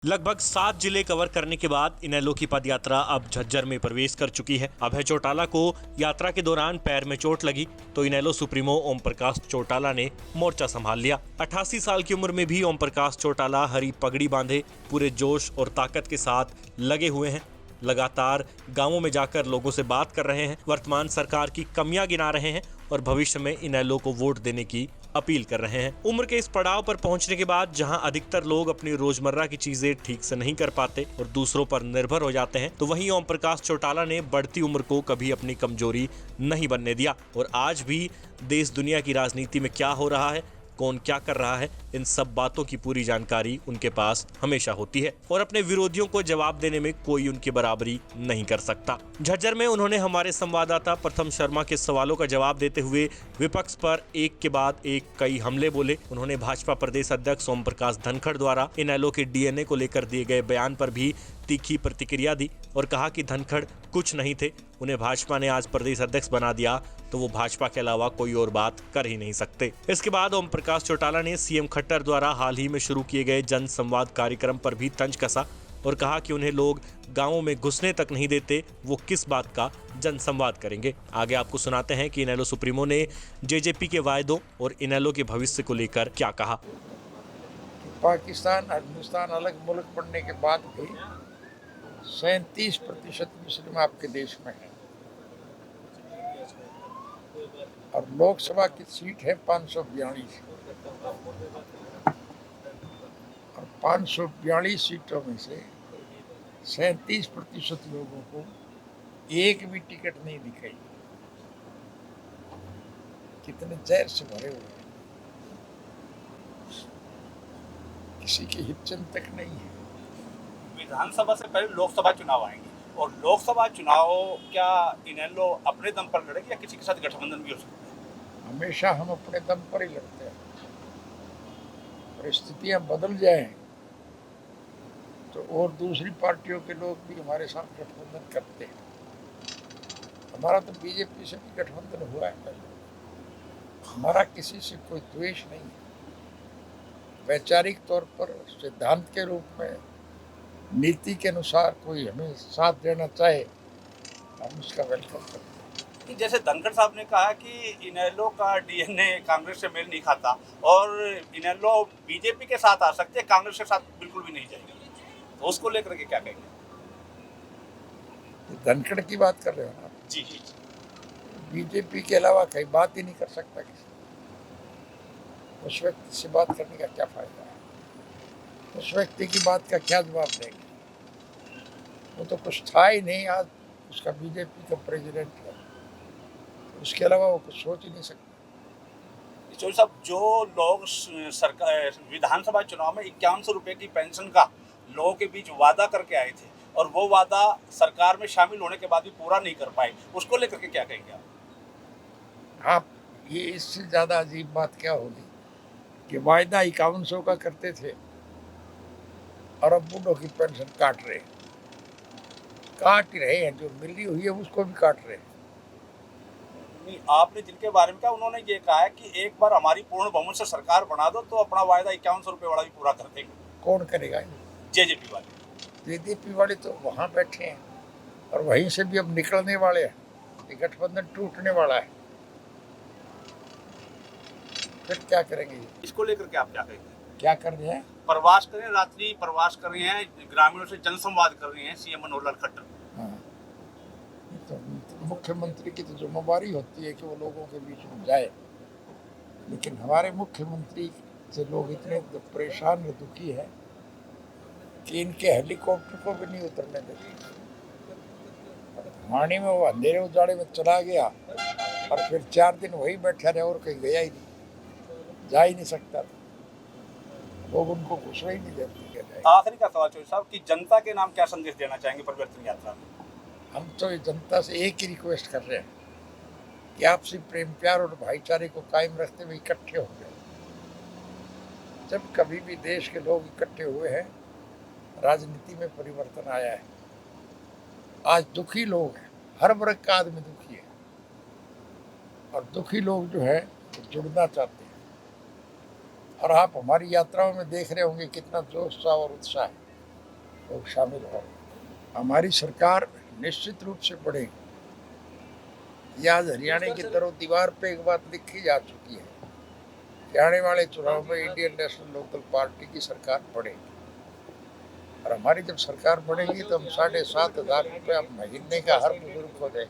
लगभग 7 जिले कवर करने के बाद इनेलो की पदयात्रा अब झज्जर में प्रवेश कर चुकी है। अभय चौटाला को यात्रा के दौरान पैर में चोट लगी तो इनेलो सुप्रीमो ओम प्रकाश चौटाला ने मोर्चा संभाल लिया। 88 साल की उम्र में भी ओम प्रकाश चौटाला हरी पगड़ी बांधे पूरे जोश और ताकत के साथ लगे हुए हैं। लगातार गांवों में जाकर लोगों से बात कर रहे हैं, वर्तमान सरकार की कमियां गिना रहे हैं और भविष्य में इनेलो को वोट देने की अपील कर रहे हैं। उम्र के इस पड़ाव पर पहुंचने के बाद जहां अधिकतर लोग अपनी रोजमर्रा की चीजें ठीक से नहीं कर पाते और दूसरों पर निर्भर हो जाते हैं, तो वहीं ओम प्रकाश चौटाला ने बढ़ती उम्र को कभी अपनी कमजोरी नहीं बनने दिया और आज भी देश दुनिया की राजनीति में क्या हो रहा है, कौन क्या कर रहा है, इन सब बातों की पूरी जानकारी उनके पास हमेशा होती है और अपने विरोधियों को जवाब देने में कोई उनकी बराबरी नहीं कर सकता। झज्जर में उन्होंने हमारे संवाददाता प्रथम शर्मा के सवालों का जवाब देते हुए विपक्ष पर एक के बाद एक कई हमले बोले। उन्होंने भाजपा प्रदेश अध्यक्ष ओम प्रकाश धनखड़ द्वारा इनेलो के डीएनए को लेकर दिए गए बयान पर भी तीखी प्रतिक्रिया दी और कहा कि धनखड़ कुछ नहीं थे, उन्हें भाजपा ने आज प्रदेश अध्यक्ष बना दिया तो वो भाजपा के अलावा कोई और बात कर ही नहीं सकते। इसके बाद ओम प्रकाश चौटाला ने सीएम खट्टर द्वारा हाल ही में शुरू किए गए जन संवाद कार्यक्रम पर भी तंज कसा और कहा कि उन्हें लोग गांवों में घुसने तक नहीं देते, वो किस बात का जन संवाद करेंगे। आगे आपको सुनाते हैं कि इनेलो सुप्रीमो ने जेजेपी के वायदों और इनेलो के भविष्य को लेकर क्या कहा। पाकिस्तान और हिंदुस्तान अलग मुल्क बनने के बाद भी 37% मुस्लिम आपके देश में है और लोकसभा की सीट है 542 और 542 सीटों में से 37% लोगों को एक भी टिकट नहीं दिखाई। कितने जहर से भरे हुए हैं, किसी की हित चिंतक नहीं है। विधानसभा से पहले लोकसभा चुनाव आएंगे और लोकसभा चुनाव क्या इनेलो अपने दम पर लड़ेगी या किसी के साथ गठबंधन भी हो सकता है? हमेशा हम अपने दम पर ही लड़ते हैं। परिस्थितियां बदल जाएं तो और दूसरी पार्टियों के लोग भी हमारे साथ गठबंधन करते हैं। हमारा तो बीजेपी से भी गठबंधन हुआ है पहले। हमारा किसी से कोई द्वेष नहीं है। वैचारिक तौर पर सिद्धांत के रूप में नीति के अनुसार कोई हमें साथ देना चाहे हम उसका वेलकम करते हैं। जैसे धनखड़ साहब ने कहा कि इनेलो का डीएनए कांग्रेस से मेल नहीं खाता और इनेलो बीजेपी के साथ आ सकते हैं, कांग्रेस के साथ बिल्कुल भी नहीं जाएगी, तो उसको लेकर के क्या कहेंगे? धनखड़ की बात कर रहे हो ना? जी जी। बीजेपी के अलावा कहीं बात ही नहीं कर सकता किसी। उस व्यक्ति से बात करने का क्या फायदा है? उस व्यक्ति की बात का क्या जवाब देंगे? वो तो कुछ था ही नहीं, आज उसका बीजेपी का प्रेसिडेंट है, उसके अलावा वो कुछ सोच ही नहीं सकता। चौधरी साहब, जो लोग सरकार विधानसभा चुनाव में 5100 रुपये की पेंशन का लोगों के बीच वादा करके आए थे और वो वादा सरकार में शामिल होने के बाद भी पूरा नहीं कर पाए, उसको लेकर के क्या कहेंगे आप? आप ये इससे ज़्यादा अजीब बात क्या होगी कि वायदा 5100 का करते थे और अब बूढ़ों की पेंशन काट रहे हैं, जो मिली हुई है उसको भी काट रहे हैं। नहीं, आपने जिनके बारे में कहा उन्होंने ये कहा है कि एक बार हमारी पूर्ण बहुमत से सरकार बना दो तो अपना वायदा 5100 रुपये वाला भी पूरा कर देंगे। कौन करेगा? जेजेपी वाले। जेजेपी वाले तो वहाँ बैठे हैं और वहीं से भी अब निकलने वाले हैं। गठबंधन टूटने वाला है, फिर क्या करेंगे? इसको लेकर के आप क्या कहेंगे? क्या कर रहे हैं? प्रवास कर रहे हैं, रात्रि प्रवास कर रहे हैं, ग्रामीणों से जनसंवाद कर रहे हैं सीएम मनोहर खट्टर। हाँ, तो मुख्यमंत्री की तो जिम्मेदारी होती है कि वो लोगों के बीच में जाए, लेकिन हमारे मुख्यमंत्री से लोग इतने परेशान और दुखी हैं कि इनके हेलीकॉप्टर को भी नहीं उतरने देते। वाणी में वो अंधेरे उजाड़े में चला गया और फिर 4 दिन वही बैठा रहे और कहीं गया ही नहीं, जा ही नहीं सकता था। लोग उनको घुसना ही नहीं देते। आखिरी का सवाल चौधरी साहब, कि जनता के नाम क्या संदेश देना चाहेंगे परिवर्तन यात्रा में? हम तो जनता से एक ही रिक्वेस्ट कर रहे हैं कि आपसी प्रेम प्यार और भाईचारे को कायम रखते हुए इकट्ठे हो गए। जब कभी भी देश के लोग इकट्ठे हुए हैं, राजनीति में परिवर्तन आया है। आज दुखी लोग हैं, हर वर्ग का आदमी दुखी है और दुखी लोग जो है तो जुड़ना चाहते हैं। और आप हमारी यात्राओं में देख रहे होंगे कितना जोश सा और उत्साह है। लोग शामिल हों। हमारी सरकार निश्चित रूप से बढ़ेगी। यह आज हरियाणा की तरफ दीवार पे एक बात लिखी जा चुकी है कि आने वाले चुनाव में इंडियन नेशनल लोकल पार्टी की सरकार बढ़ेगी। और हमारी जब सरकार बढ़ेगी तो हम 7,500 रुपया महीने का हर बुजुर्ग को दें।